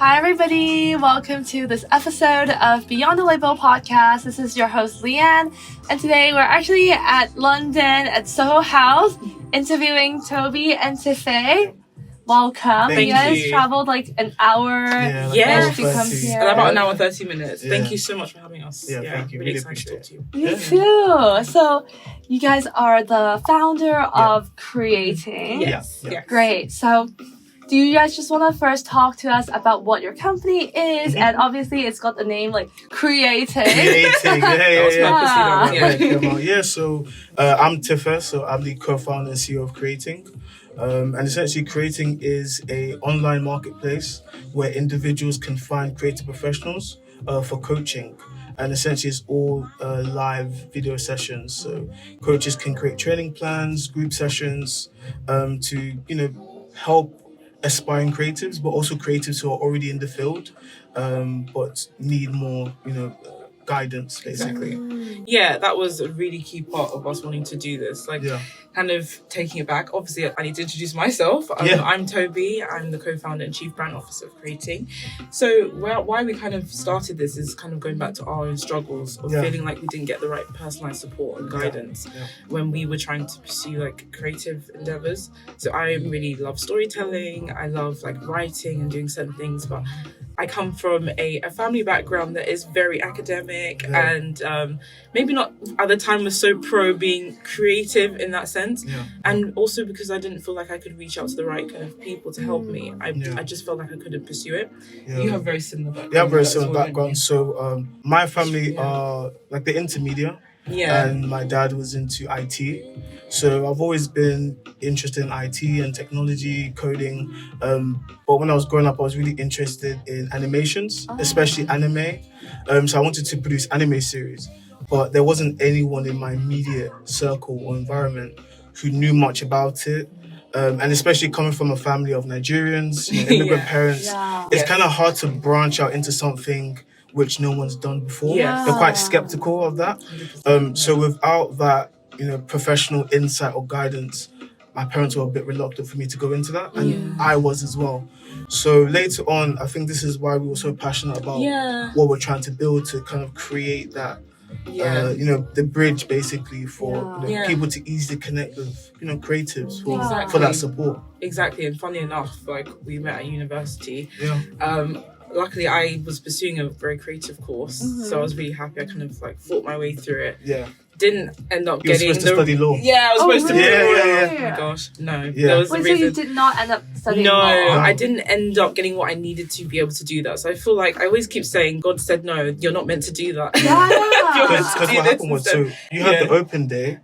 Hi everybody, welcome to this episode of Beyond the Label podcast. This is your host Leanne, and today we're actually at London at Soho House interviewing Tobi and Tife. Welcome. Thank you guys you. traveled like an hour to come here. And about an hour 30 minutes. Yeah. Thank you so much for having us. Yeah, thank you. Really Really excited to talk to you. Me too. So you guys are the founder of Qreating. Yes. Great. So do you guys just want to first talk to us about what your company is? And obviously it's got the name like Qreating. So I'm Tife, so I'm the co-founder and CEO of Qreating. And essentially Qreating is a online marketplace where individuals can find creative professionals for coaching. And essentially it's all live video sessions. So coaches can create training plans, group sessions to, help aspiring creatives, but also creatives who are already in the field, but need more, guidance, basically. Exactly. Yeah, that was a really key part of us wanting to do this. Kind of taking it back. Obviously, I need to introduce myself. I'm Tobi. I'm the co-founder and chief brand officer of Qreating. So why we kind of started this is kind of going back to our own struggles of feeling like we didn't get the right personalized support and guidance when we were trying to pursue like creative endeavors. So I really love storytelling. I love like writing and doing certain things, but I come from a family background that is very academic and maybe not at the time was so pro being creative in that sense. And also because I didn't feel like I could reach out to the right kind of people to help me. I just felt like I couldn't pursue it. You have very similar background. Yeah, very similar background. So my family are like the intermedia. And my dad was into IT. So I've always been interested in IT and technology, coding. But when I was growing up, I was really interested in animations, especially anime. So I wanted to produce anime series. But there wasn't anyone in my immediate circle or environment who knew much about it. And especially coming from a family of Nigerians, immigrant parents, it's kind of hard to branch out into something which no one's done before. They're quite skeptical of that. So without that, professional insight or guidance, my parents were a bit reluctant for me to go into that, and I was as well. So later on, I think this is why we were so passionate about what we're trying to build to kind of create that, the bridge basically for people to easily connect with, creatives for that support. Exactly, and funny enough, like we met at university. Luckily, I was pursuing a very creative course, so I was really happy. I kind of like fought my way through it. Didn't end up getting. You were supposed to study law. Yeah, I was supposed to. Yeah. Oh my gosh, no. Yeah. That was the reason. So you did not end up studying law? No, I didn't end up getting what I needed to be able to do that. So I feel like I always keep saying, God said no, you're not meant to do that. Because what happened was, so you had the open day.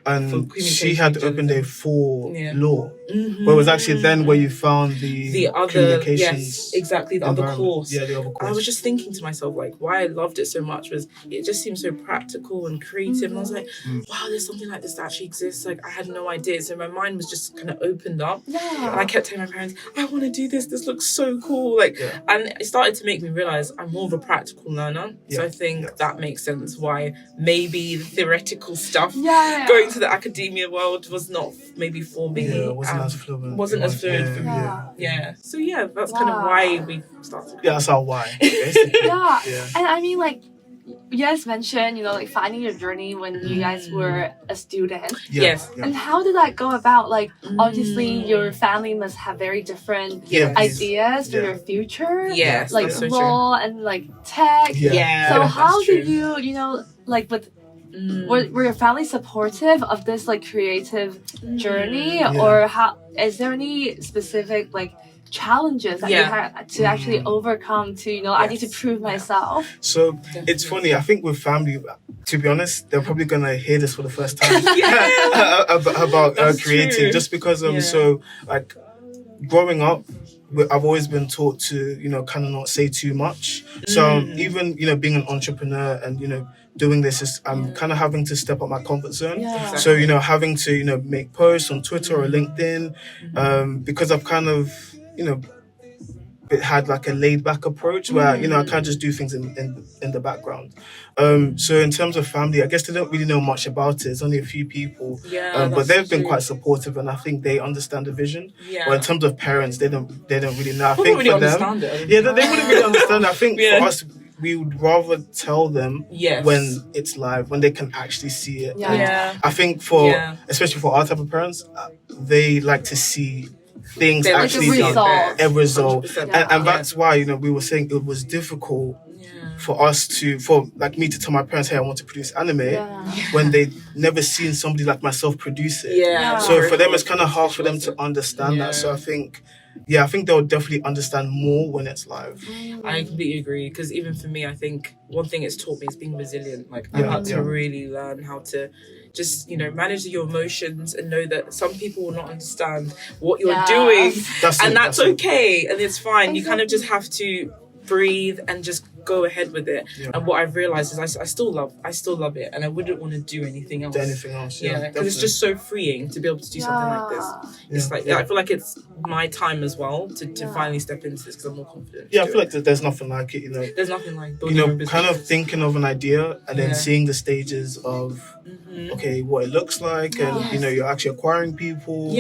And she had the open day for law. But it was actually then where you found the other communications. The other course. Yeah, the other course. I was just thinking to myself, like, why I loved it so much was it just seemed so practical and creative. And I was like, wow, there's something like this that actually exists. Like, I had no idea. So my mind was just kind of opened up. And I kept telling my parents, I want to do this. This looks so cool. And it started to make me realize I'm more of a practical learner. So I think that makes sense why maybe the theoretical stuff going to the academia world was not maybe for me. Wasn't as fluent for me. So that's kind of why we started. Yeah, that's our why. Basically. And I mean, like, you guys mentioned, like finding your journey when you guys were a student. And how did that go about? Like, obviously, your family must have very different ideas for your future. Like law and like tech. So how did you, like with were your family supportive of this like creative journey, or how is there any specific like challenges that you had to actually overcome to I need to prove myself? So it's funny, I think with family, to be honest, they're probably gonna hear this for the first time about Qreating, true. Just because so like growing up, I've always been taught to kind of not say too much. So even being an entrepreneur and doing this is I'm kind of having to step up my comfort zone. So having to make posts on Twitter or LinkedIn, because I've kind of had like a laid back approach where I can't just do things in the background. So in terms of family, I guess they don't really know much about it. It's only a few people, but they've been quite supportive, and I think they understand the vision. But in terms of parents, they don't really know. I think really for them, they wouldn't really understand. I think for us, we would rather tell them when it's live, when they can actually see it. I think especially for our type of parents, they like to see things actually done, a result. And that's why, we were saying it was difficult for us for me to tell my parents, hey, I want to produce anime, when they never seen somebody like myself produce it. So for them, it's kind of hard for them to understand that. So I think they'll definitely understand more when it's live. I completely agree, because even for me, I think one thing it's taught me is being resilient. Like, I had to really learn how to just, manage your emotions and know that some people will not understand what you're doing. That's okay. And it's fine. You kind of just have to breathe and just go ahead with it. And what I've realized is I still love it, and I wouldn't want to do anything else. Because it's just so freeing to be able to do something like this. It's like I feel like it's my time as well to finally step into this, because I'm more confident. I feel like there's nothing like it. There's nothing like building your business. Kind of thinking of an idea and then seeing the stages of what it looks like, and you're actually acquiring people.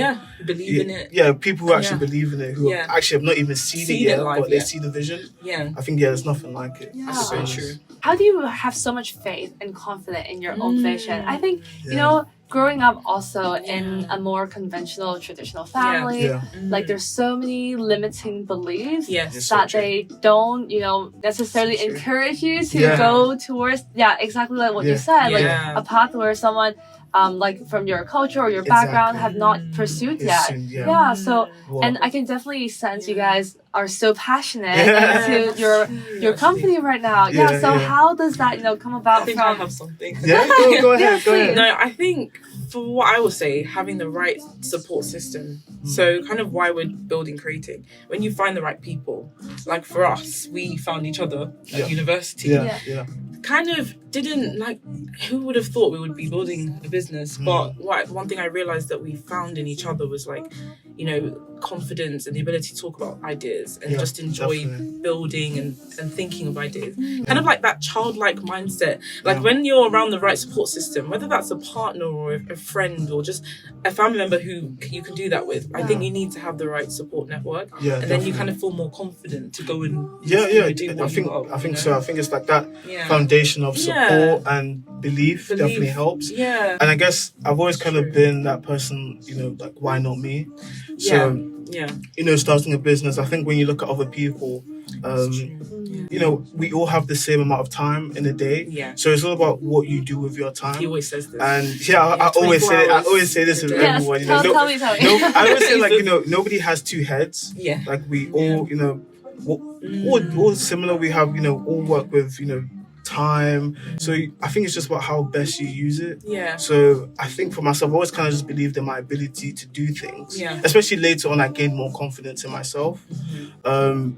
Believe in it. People who actually believe in it, who actually have not even seen it yet, but they see the vision. I think there's nothing like it. That's so true. How do you have so much faith and confidence in your own vision? I think growing up also in a more conventional, traditional family, like there's so many limiting beliefs that they don't, necessarily encourage you to go towards, exactly like what you said, like a path where someone like from your culture or your background have not pursued yet. So and I can definitely sense you guys are so passionate into your company right now. So how does that come about? I think I have something. Go ahead. No, I think for what I will say, having the right support system. So kind of why we're building Qreating. When you find the right people, like for us, we found each other at university. Kind of didn't who would have thought we would be building a business? But one thing I realized that we found in each other was confidence and the ability to talk about ideas and just enjoy building and thinking of ideas. Kind of like that childlike mindset. When you're around the right support system, whether that's a partner or a friend or just a family member who you can do that with, I think you need to have the right support network. And then you kind of feel more confident to go and do what I think so. I think it's like that foundation of support and belief definitely helps. And I guess I've always kind of been that person, why not me? So starting a business, I think when you look at other people, we all have the same amount of time in a day. So it's all about what you do with your time. He always says this. And I always say this with everyone. Tell me. I always say nobody has two heads. We all, all similar. We have, all work with, time. So I think it's just about how best you use it. So I think for myself, I always kind of just believed in my ability to do things. Especially later on, I gained more confidence in myself. I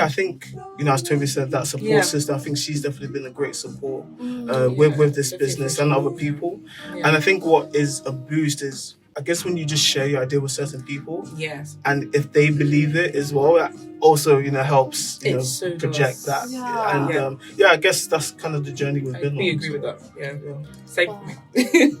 think, as Tobi said, that support system, I think she's definitely been a great support with this business and other people. And I think what is a boost is, I guess, when you just share your idea with certain people, and if they believe it as well, that also helps project that. And I guess that's kind of the journey we've been on. We agree with that. Same for me. It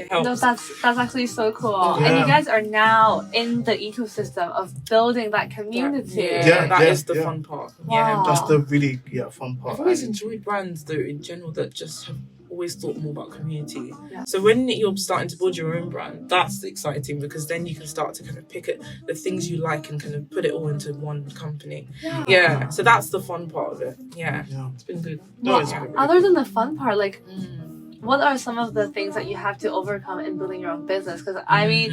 helps. No, that's actually so cool. And you guys are now in the ecosystem of building that community. That is the fun part. That's the really fun part. I've always enjoyed brands though in general that just have always thought more about community. So when you're starting to build your own brand, that's exciting, because then you can start to kind of pick at the things you like and kind of put it all into one company. So that's the fun part of it. It's been good. Other than the fun part, what are some of the things that you have to overcome in building your own business? Because I mean,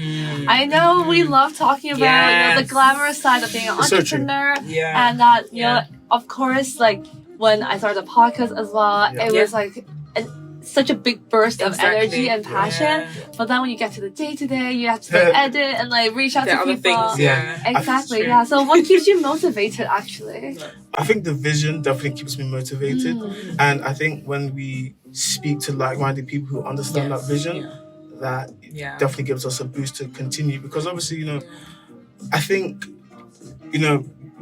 I know we love talking about the glamorous side of being an entrepreneur, and that of course, when I started the podcast as well, it was such a big burst of energy and passion. But then when you get to the day-to-day, you have to edit and reach out to people. Exactly. So what keeps you motivated actually? I think the vision definitely keeps me motivated. And I think when we speak to like-minded people who understand that vision, that definitely gives us a boost to continue. Because obviously, I think,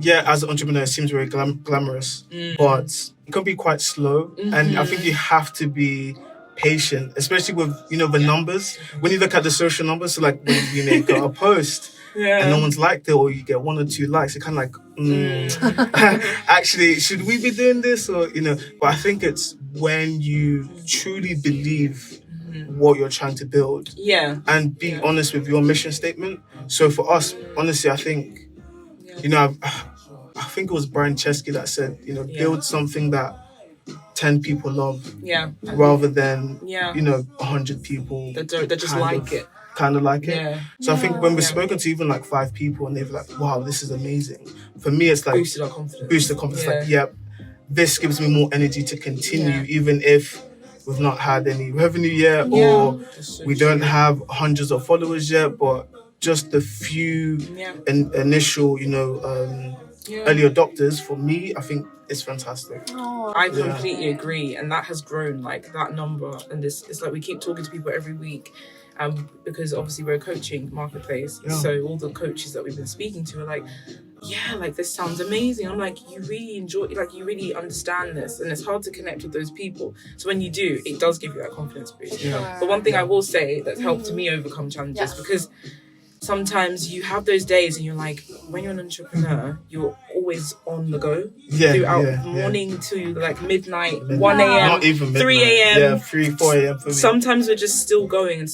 as an entrepreneur, it seems very glamorous, but it can be quite slow. And I think you have to be patient, especially with, the numbers. When you look at the social numbers, so like when you make a post and no one's liked it, or you get 1 or 2 likes, you're kind of like, actually, should we be doing this? Or, but I think it's when you truly believe what you're trying to build and be honest with your mission statement. So for us, honestly, I think, I think it was Brian Chesky that said, build something that 10 people love, rather than 100 people that just like it. Kind of like it. So I think when we've spoken to even like 5 people and they've like, wow, this is amazing. For me, it's like boosted our confidence. Like, this gives me more energy to continue, even if we've not had any revenue yet, or we don't have hundreds of followers yet, but just the few initial, early adopters. For me, I think it's fantastic. I completely agree, and that has grown, like that number. And it's like we keep talking to people every week, because obviously we're a coaching marketplace. So all the coaches that we've been speaking to are like, like this sounds amazing. I'm like, you really enjoy, like you really understand this, and it's hard to connect with those people. So when you do, it does give you that confidence boost. But one thing I will say that's helped me overcome challenges, because sometimes you have those days and you're like, when you're an entrepreneur, you're always on the go throughout morning to like midnight, 1 a.m, not even midnight. 3 a.m. 3, 4 a.m. for me. Sometimes we're just still going.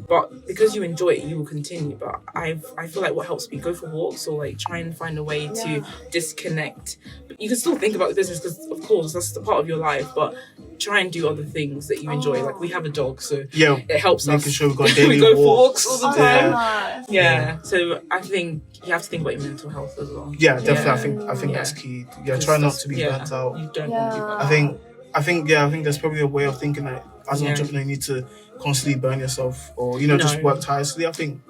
But because you enjoy it, you will continue. But I feel like what helps me, go for walks or like try and find a way to disconnect. But you can still think about the business because, of course, that's the part of your life. But try and do other things that you enjoy. Like we have a dog, so it helps making us. sure we go daily we go for walks all the time. So I think you have to think about your mental health as well. Definitely. I think that's key. Try not to be burnt out. You don't want to be burnt out. I think there's probably a way of thinking that as an entrepreneur you need to constantly burn yourself, or just work tirelessly. I think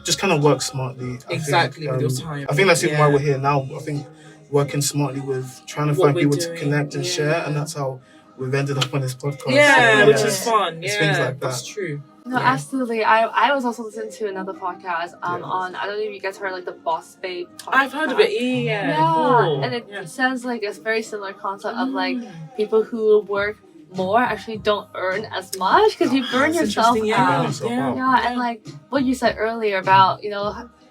just kind of work smartly. With your time. I think that's even why we're here now. I think working smartly with trying to find people to connect and share, and that's how we've ended up on this podcast. Which is fun. It's things like that. That's true. No, absolutely. I was also listening to another podcast on, I don't know if you guys heard like the Boss Babe podcast. I've heard of it. Cool. And it sounds like it's very similar concept of like people who work more actually don't earn as much because you burn yourself out. And like what you said earlier about,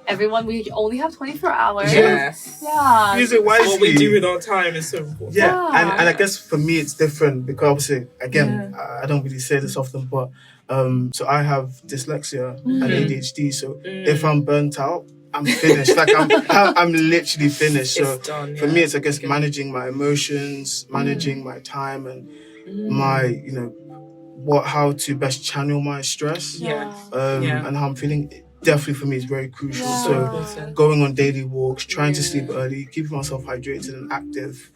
everyone, we only have 24 hours. Use it wisely. What we do with our time is so important. And I guess for me it's different because obviously, again, I don't really say this often, but so I have dyslexia and ADHD. So if I'm burnt out, I'm finished. Like I'm literally finished. So for me, it's I guess managing my emotions, managing my time, and my how to best channel my stress. And how I'm feeling. Definitely for me is very crucial. So going on daily walks, trying to sleep early, keeping myself hydrated and active.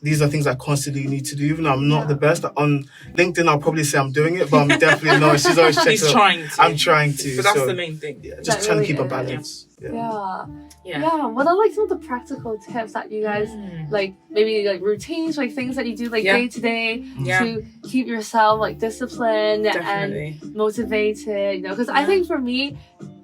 These are things I constantly need to do. Even though I'm not the best on LinkedIn, I'll probably say I'm doing it, but I'm definitely not. She's always checking. She's trying to. I'm trying to. But that's the main thing. Just trying to keep a balance. What are like some of the practical tips that you guys like, maybe like routines, like things that you do like day to day to keep yourself like disciplined and motivated? Because I think for me,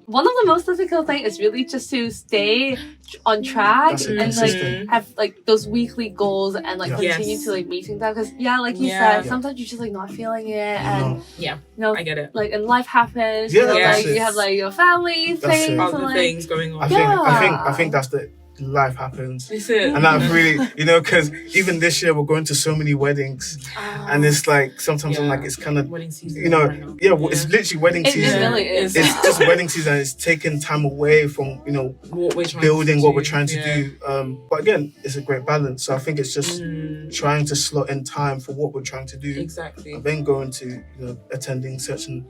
one of the most difficult things is really just to stay on track and like have like those weekly goals and like continue to like meeting them. Because like you said, sometimes you're just like not feeling it, and I get it. Like and life happens. You have like your family things, other things going on. I think that's the life happens. And I've really, because even this year we're going to so many weddings, and it's like sometimes I'm like, it's kind of wedding season. It's literally wedding season. It really is. It's just wedding season. It's taking time away from what we're trying to do. But again, it's a great balance. So I think it's just trying to slot in time for what we're trying to do. Exactly. And then going to attending certain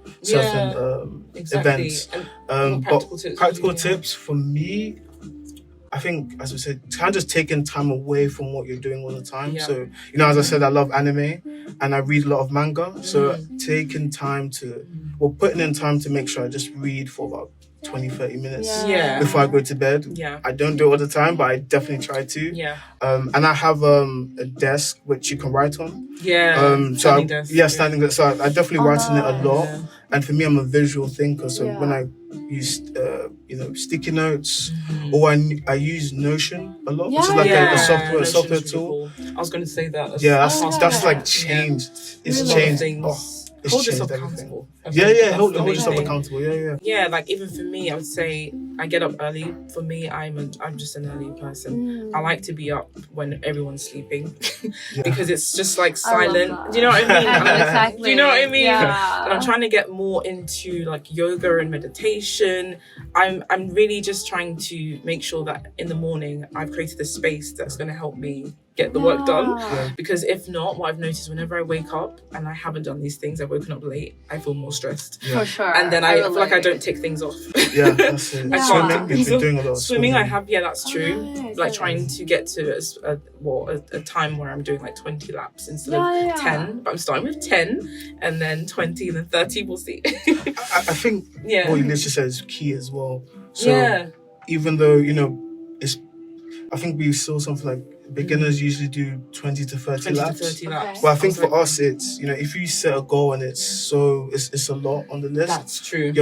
events. And practical tips for me, I think, as we said, kind of just taking time away from what you're doing all the time. So, as I said, I love anime and I read a lot of manga. So taking time putting in time to make sure I just read for about 20-30 minutes before I go to bed. I don't do it all the time, but I definitely try to. And I have a desk which you can write on. Standing desk. Standing desk. So I definitely write on it a lot. And for me, I'm a visual thinker. So when I use, sticky notes, or I use Notion a lot, which is like a software tool. Cool. I was going to say that. That's like changed. It's changed. Hold yourself accountable. Hold yourself accountable. Yeah, like even for me, I would say I get up early. For me, I'm just an early person. I like to be up when everyone's sleeping because it's just like silent. Do you know what I mean? Exactly. Do you know what I mean? Yeah. And I'm trying to get more into like yoga and meditation. I'm really just trying to make sure that in the morning I've created a space that's going to help me get the work done, because if not, what I've noticed whenever I wake up and I haven't done these things, I've woken up late, I feel more stressed. For sure. And then I feel like I don't tick things off. That's it. Swimming, you've been doing a lot of swimming. I have, that's true. Nice, like trying to get to a time where I'm doing like 20 laps instead of 10, but I'm starting with 10 and then 20 and then 30, we'll see. I think what you literally said is key as well. So even though, I think we saw something like beginners usually do 20 to 30 laps. But I think for us, it's, if you set a goal and it's a lot on the list. That's true.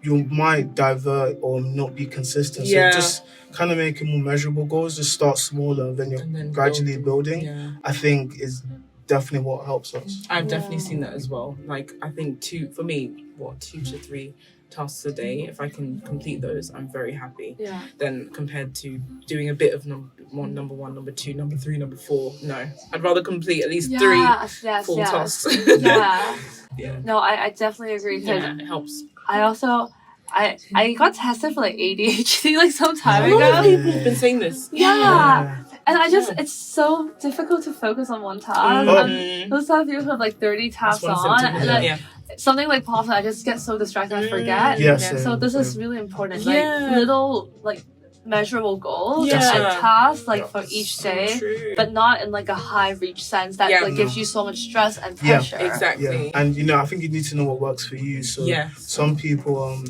You might divert or not be consistent. So just kind of making more measurable goals, just start smaller, then you're gradually building. Yeah. I think is definitely what helps us. I've definitely seen that as well. Like, I think 2 to 3 tasks a day, if I can complete those, I'm very happy. Then compared to doing a bit of number 1, number 2, number 3, number 4, no, I'd rather complete at least 3 full tasks. No, I definitely agree, because it helps. I also I got tested for like ADHD like some time ago. A lot of people have been saying this. And I just, it's so difficult to focus on one task. And those type of people who have like 30 tasks on, and then something like pops, I just get so distracted I forget. So this is really important. Like little like measurable goals and tasks like for each day, but not in like a high reach sense that like gives you so much stress and pressure. Exactly. And I think you need to know what works for you. So some people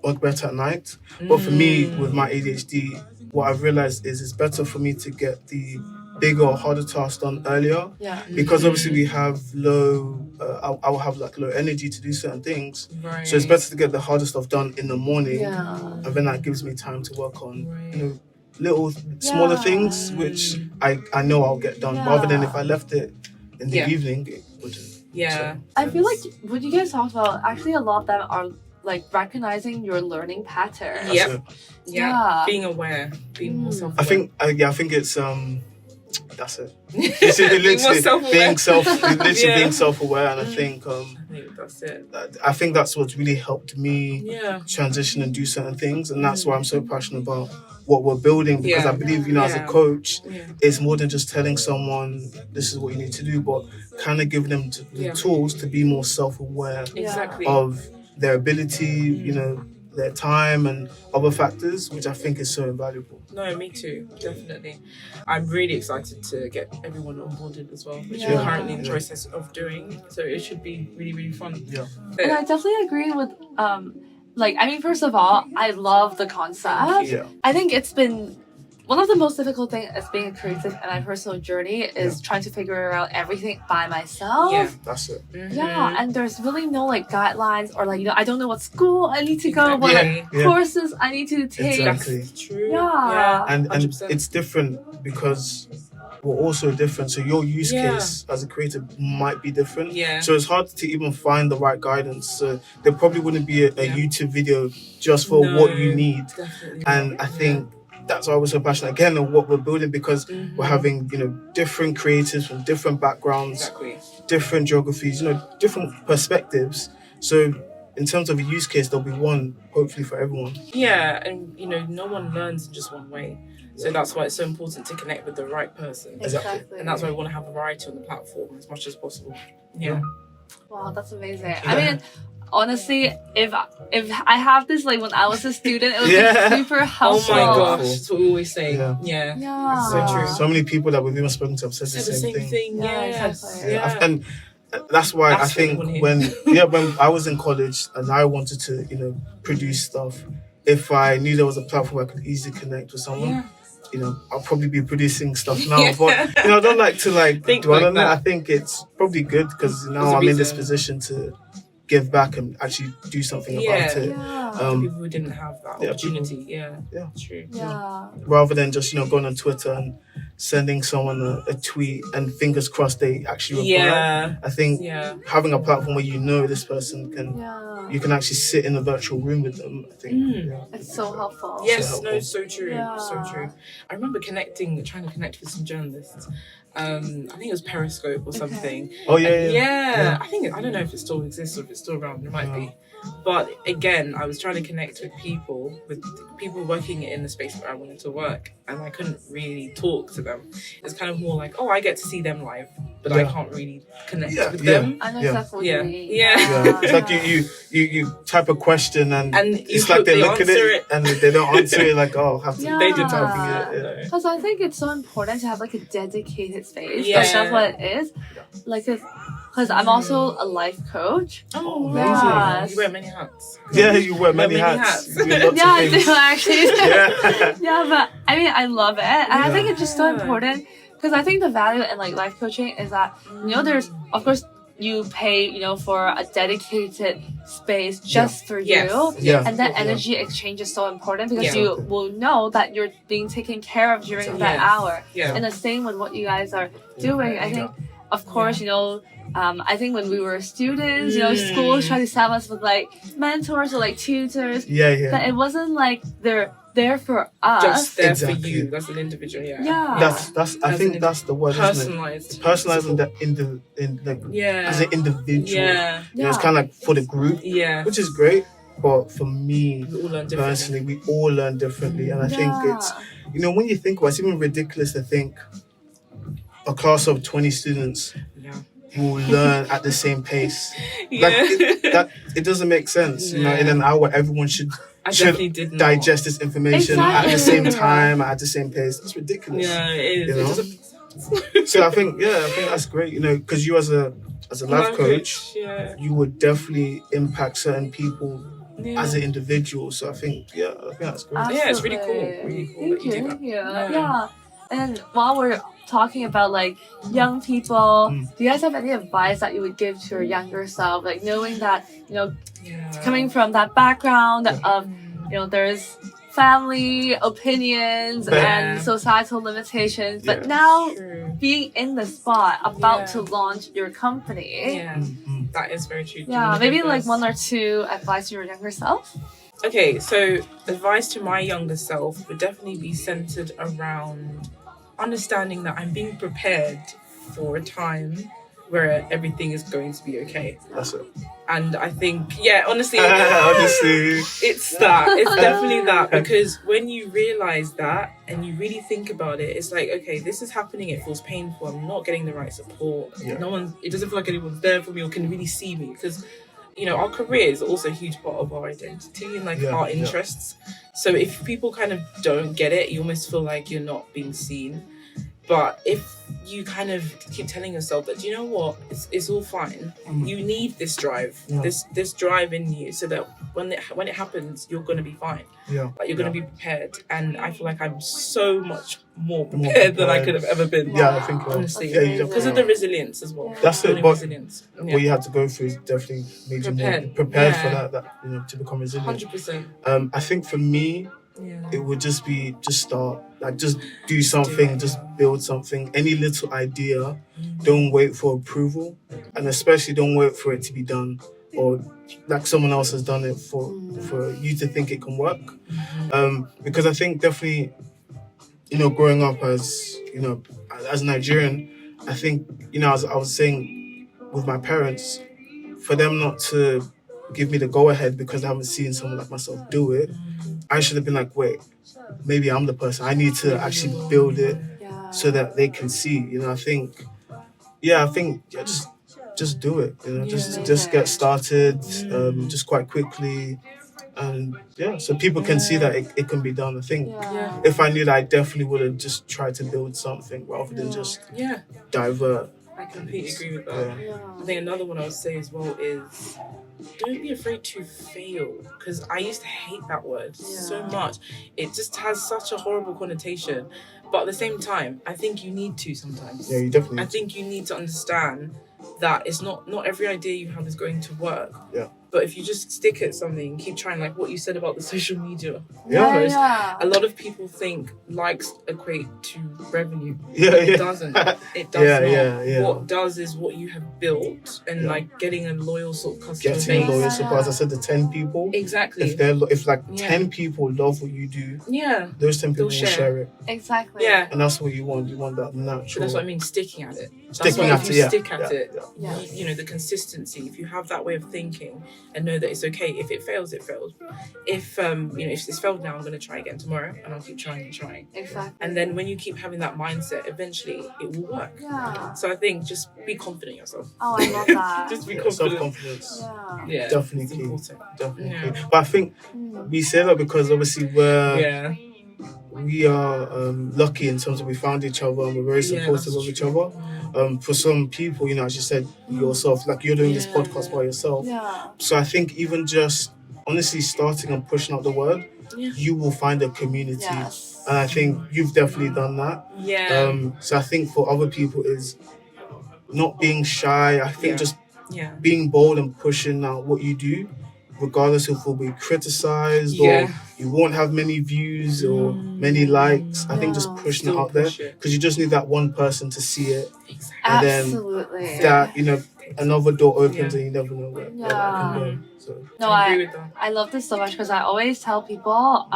work better at night, but for me with my ADHD, what I've realized is it's better for me to get the bigger or harder tasks done earlier, because obviously we have I will have like low energy to do certain things, so it's better to get the harder stuff done in the morning, and then that gives me time to work on little smaller things which I know I'll get done, rather than if I left it in the evening, it wouldn't. I feel like what you guys talked about, actually a lot of them are like recognizing your learning pattern. Being aware, being more self-aware. I think it's that's it. Being self-aware, and I think that's it. I think that's what's really helped me transition and do certain things, and that's why I'm so passionate about what we're building, because I believe as a coach, it's more than just telling someone this is what you need to do, but kind of giving them the tools to be more self-aware of their ability, their time and other factors, which I think is so invaluable. No, me too, definitely. I'm really excited to get everyone onboarded as well, which we're currently in the process of doing. So it should be really, really fun. And I definitely agree with, first of all, I love the concept. I think it's been one of the most difficult things as being a creative in my personal journey is trying to figure out everything by myself. That's it. And there's really no like guidelines or like I don't know what school I need to go, what courses I need to take. Exactly. True. And it's different because we're also different. So your use case as a creative might be different. So it's hard to even find the right guidance. So there probably wouldn't be a YouTube video just for what you need. And I think that's why we're so passionate again of what we're building, because we're having different creatives from different backgrounds, different geographies, different perspectives. So in terms of a use case, there'll be one hopefully for everyone. And no one learns in just one way. So that's why it's so important to connect with the right person. Exactly. And that's why we want to have a variety on the platform as much as possible. Wow, that's amazing. I mean, honestly, if I have this like when I was a student, it would be super helpful. Oh my gosh, that's what we always say. So true. So many people that we've even spoken to have said the same thing. Exactly. And that's why I think when I was in college and I wanted to produce stuff, if I knew there was a platform I could easily connect with someone, I'll probably be producing stuff now. But I don't like to think dwell like on that. I think it's probably good because now I'm in this position to give back and actually do something about it. People who didn't have that opportunity. True. Rather than just going on Twitter and sending someone a tweet and fingers crossed they actually reply. I think having a platform where this person can you can actually sit in a virtual room with them. I think it's so helpful. Yes, no, so true. So true. I remember trying to connect with some journalists. I think it was Periscope or something. Oh yeah. I don't know if it still exists or if it's still around. It might be. But again, I was trying to connect with people working in the space where I wanted to work, and I couldn't really talk to them. It's kind of more like, I get to see them live, but I can't really connect with them. I know exactly what you mean. It's like you type a question and it's like they look at it and they don't answer it. Like, have to they did typing it. Because I think it's so important to have like a dedicated space. That's what it is. Like, because I'm also a life coach. Oh, amazing. You wear many hats. Yeah, you wear many hats. I do actually. But I mean, I love it. And I think it's just so important because I think the value in like life coaching is that, there's, of course, you pay, for a dedicated space just for you. And that energy exchange is so important because you will know that you're being taken care of during that hour. And the same with what you guys are doing. I think, of course, I think when we were students, schools try to set us with like mentors or like tutors. But it wasn't like they're there for us. Just there for you. That's an individual. That's I think that's the word. Personalized. Personalized as an individual. It's kind of like for the group. Which is great. But for me personally, we all learn differently, and I think it's when you think about it, it's even ridiculous to think a class of 20 students will learn at the same pace. It doesn't make sense. In an hour, everyone should digest this information at the same time, at the same pace. That's ridiculous. It is. So I think that's great. Because you as a life coach, you would definitely impact certain people as an individual. So I think that's great. Absolutely. It's really cool. Really cool. Thank you. And while we're talking about like young people, do you guys have any advice that you would give to your younger self, like knowing that coming from that background of there's family opinions and societal limitations, but now being in the spot about to launch your company, that is very true. Maybe like one or two advice to your younger self. Okay, so advice to my younger self would definitely be centered around understanding that I'm being prepared for a time where everything is going to be okay. That's it. And I think, honestly, it's that. It's definitely that. Because when you realize that and you really think about it, it's like, okay, this is happening. It feels painful. I'm not getting the right support. It doesn't feel like anyone's there for me or can really see me. Because, our career is also a huge part of our identity and like our interests. So if people kind of don't get it, you almost feel like you're not being seen. But if you kind of keep telling yourself that, you know what, it's all fine. You need this drive, this drive in you, so that when it happens, you're going to be fine. Like you're going to be prepared. And I feel like I'm so much more prepared than I could have ever been. I think honestly, because of the resilience as well. That's it. But resilience. What you had to go through is definitely made you more prepared for that. To become resilient. 100%. I think for me, it would just start, like just do something, just build something, any little idea. Don't wait for approval, and especially don't wait for it to be done or like someone else has done it for you to think it can work. Because I think definitely, growing up as Nigerian, I think, as I was saying with my parents, for them not to give me the go ahead because I haven't seen someone like myself do it, I should have been like, wait, maybe I'm the person. I need to actually build it so that they can see. I think just do it. Just get started, just quite quickly, and so people can see that it can be done. I think if I knew that, I definitely would have just tried to build something rather than just divert. I completely agree with that. I think another one I would say as well is don't be afraid to fail, because I used to hate that word so much. It just has such a horrible connotation, but at the same time, I think you need to sometimes. You definitely. I think you need to understand that it's not every idea you have is going to work. Yeah. But if you just stick at something, keep trying, like what you said about the social media. Yeah. A lot of people think likes equate to revenue. Yeah, It doesn't. It does not. Yeah. What does is what you have built and like getting a loyal sort of customer base. Getting loyal support. As I said, the 10 people. Exactly. If 10 people love what you do, those 10 people will share it. Exactly. Yeah. And that's what you want. You want that natural. But that's what I mean, sticking at it. Sticking at it, stick at it. Yeah. You know, the consistency. If you have that way of thinking and know that it's okay. If it fails, it fails. If if it's failed now, I'm going to try again tomorrow, and I'll keep trying and trying. Exactly. And then when you keep having that mindset, eventually it will work. Yeah. So I think just be confident in yourself. Oh, I love that. Just be confident. Self-confidence. Yeah. Definitely it's key. important. Definitely key. But I think we say that because obviously we are lucky in terms of we found each other and we're very supportive of each other. For some people, as you said yourself, like you're doing this podcast by yourself. Yeah. So I think even just honestly starting and pushing out the word, you will find a community. Yes. And I think you've definitely done that. Yeah. So I think for other people is not being shy. I think just being bold and pushing out what you do, regardless if it will be criticized or you won't have many views or many likes. I think just pushing it out there, because you just need that one person to see it. Exactly. And Absolutely. then that, another door opens and you never know where that can go. So. No, I love this so much because I always tell people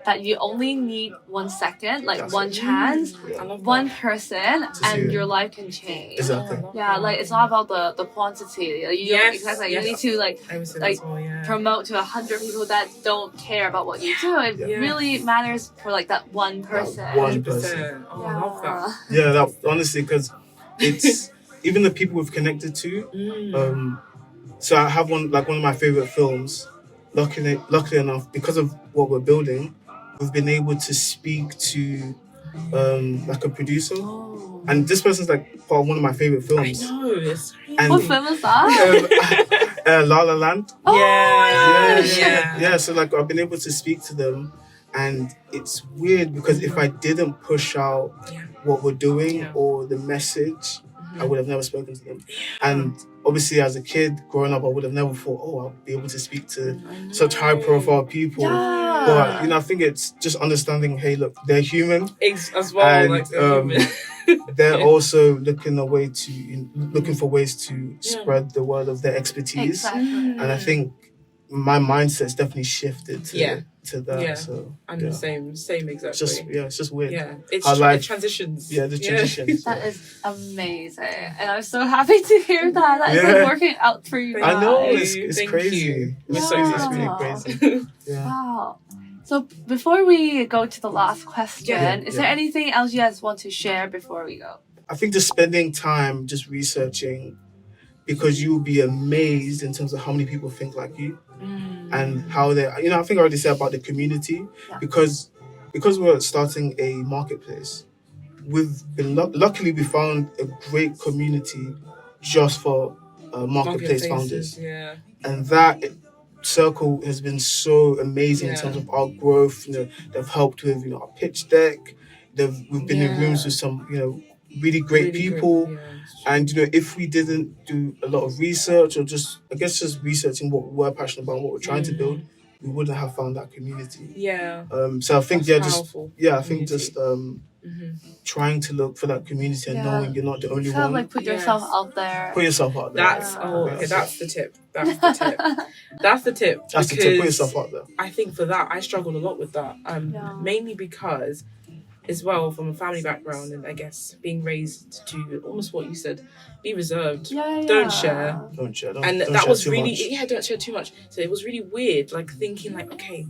that you only need 1 second, like That's one it. chance, I love one person, see and it. your life can change. Exactly. Yeah, like it's not about the quantity. Like, you don't, exactly. You need to I would say like that's all, promote to 100 people that don't care about what you do. It really matters for like that one person. That one person. Oh, I love that. Yeah, that honestly, because it's even the people we've connected to. So I have one of my favorite films. Luckily enough, because of what we're building, we've been able to speak to like a producer, and this person's like part of one of my favorite films. I know, it's crazy. And, What film is that? La La Land. Oh my gosh. Yeah. So like I've been able to speak to them, and it's weird because if I didn't push out what we're doing or the message, I would have never spoken to them. And obviously, as a kid growing up, I would have never thought, I'll be able to speak to such high-profile people. Yeah. But I think it's just understanding. Hey, look, they're human, as well. and Like they're human. they're also looking for ways to spread the word of their expertise. Exactly. And I think my mindset's definitely shifted to that. Yeah. So I'm the same exactly. It's just weird. Yeah, Our it life- transitions. Yeah, the transitions. That is amazing, and I'm so happy to hear that. That is like working out for you guys. I know, Thank it's you. crazy. We're It's so really crazy. Yeah. Wow. So before we go to the last question, is there anything else you guys want to share before we go? I think just spending time just researching, because you'll be amazed in terms of how many people think like you and how they, I think I already said about the community, because we're starting a marketplace. We've been luckily we found a great community just for marketplace founders, and that circle has been so amazing in terms of our growth. They've helped with our pitch deck. We've been in rooms with some really great people. And if we didn't do a lot of research, or just researching what we're passionate about, what we're trying to build, we wouldn't have found that community. So I think trying to look for that community and knowing you're not the only one. Like put yourself out there. Put yourself out there. That's the tip. That's the tip. That's the tip. Put yourself out there. I think for that, I struggled a lot with that. Mainly because, as well, from a family background, and I guess being raised to almost what you said, be reserved. Don't share. Don't share. And that was really don't share too much. So it was really weird, like thinking like, okay,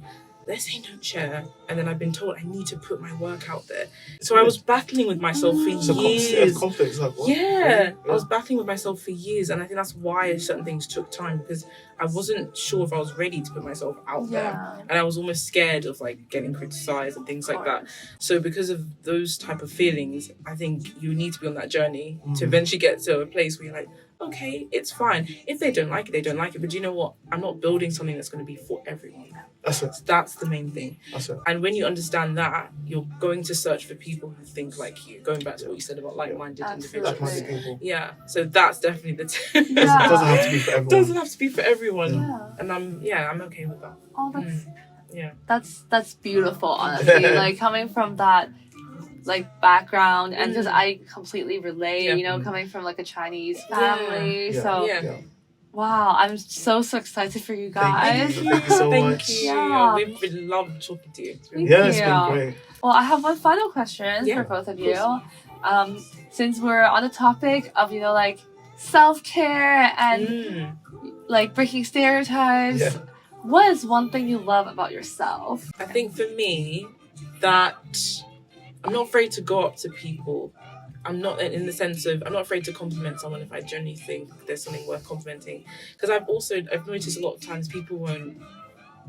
let's say don't share, and then I've been told I need to put my work out there. So I was battling with myself for years. Conflict, like what? I was battling with myself for years, and I think that's why certain things took time, because I wasn't sure if I was ready to put myself out there, and I was almost scared of like getting criticized and things like that. So because of those type of feelings, I think you need to be on that journey to eventually get to a place where you're like, okay, it's fine. If they don't like it, they don't like it. But do you know what? I'm not building something that's going to be for everyone. That's the main thing. And when you understand that, you're going to search for people who think like you. Going back to what you said about like-minded individuals. Yeah. So that's definitely the tip. It doesn't have to be for everyone. Doesn't have to be for everyone. Yeah. And I'm okay with that. Oh, that's beautiful, honestly. Like coming from that like background, and because I completely relate, you know, coming from like a Chinese family. Wow, I'm so excited for you guys. Thank you so much. Yeah. We've been loved talking to you. It's been great. Well, I have one final question for both of you. Since we're on the topic of, you know, like self-care and like breaking stereotypes, what is one thing you love about yourself? I think for me, that I'm not afraid to go up to people. I'm not in the sense of, I'm not afraid to compliment someone if I genuinely think there's something worth complimenting. Because I've noticed a lot of times people won't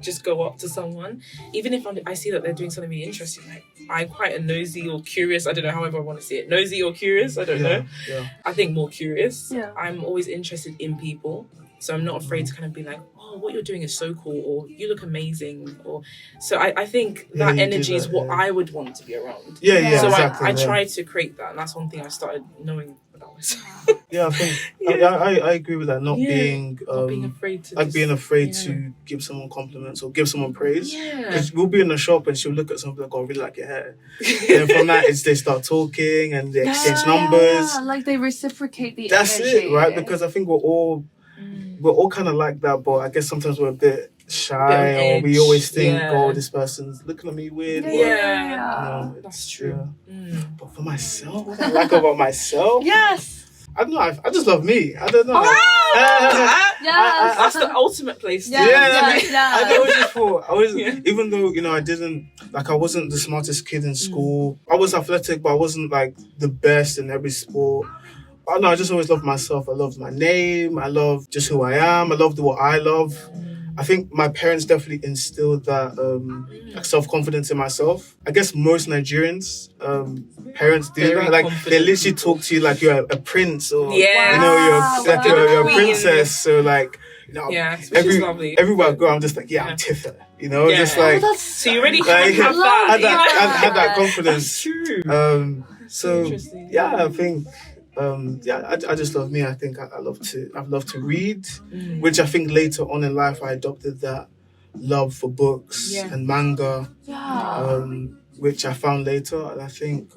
just go up to someone. Even if I see that they're doing something really interesting, like I'm quite a nosy or curious, I don't know, however I want to see it. Nosy or curious, I don't know. Yeah. I think more curious. Yeah. I'm always interested in people. So I'm not afraid to kind of be like, oh, what you're doing is so cool, or you look amazing, or so I think that energy is what I would want to be around. So exactly, I try to create that, and that's one thing I started knowing about myself. I think I agree with that. Not being afraid to being afraid to give someone compliments or give someone praise. Because we'll be in the shop and she'll look at something like, "Oh, I really like your hair," and from that, they start talking and they exchange numbers. Like they reciprocate the That's energy. it, right? Because I think we're all kind of like that, but I guess sometimes we're a bit shy, or we always think, "Oh, this person's looking at me weird." That's true. But for myself, what I like about myself, I don't know. I just love me. I don't know. That's the ultimate place. I was even though I wasn't the smartest kid in school. I was athletic, but I wasn't like the best in every sport. I just always loved myself. I loved my name. I loved just who I am. I loved what I love. I think my parents definitely instilled that self-confidence in myself. I guess most Nigerians, parents do that. Like they literally talk to you like you're a prince, or you're a princess. So like, everywhere I go, I'm just like, I'm Tife. Just like. So you already have that. Had that confidence. That's true. I think. I just love me. I think I've loved to read, which I think later on in life I adopted that love for books and manga, which I found later. And I think,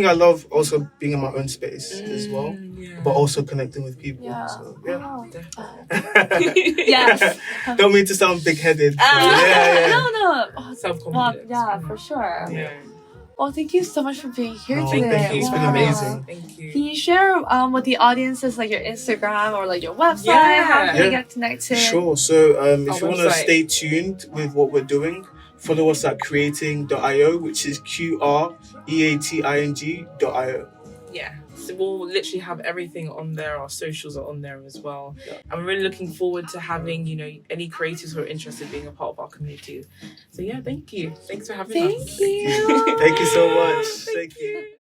I love also being in my own space as well, but also connecting with people. So Yes. Don't mean to sound big-headed. No. Self-confidence. For sure. Yeah. Well, thank you so much for being here today. Thank you. It's been amazing. Thank you. Can you share with the audiences like your Instagram or like your website? How can they get connected? Sure. So if you want to stay tuned with what we're doing, follow us at Qreating.io, which is Qreating.io. Yeah. So we'll literally have everything on there. Our socials are on there as well. And we're really looking forward to having, any creators who are interested in being a part of our community. So thank you. Thanks for having us. Thank you. Thank you so much. Thank you.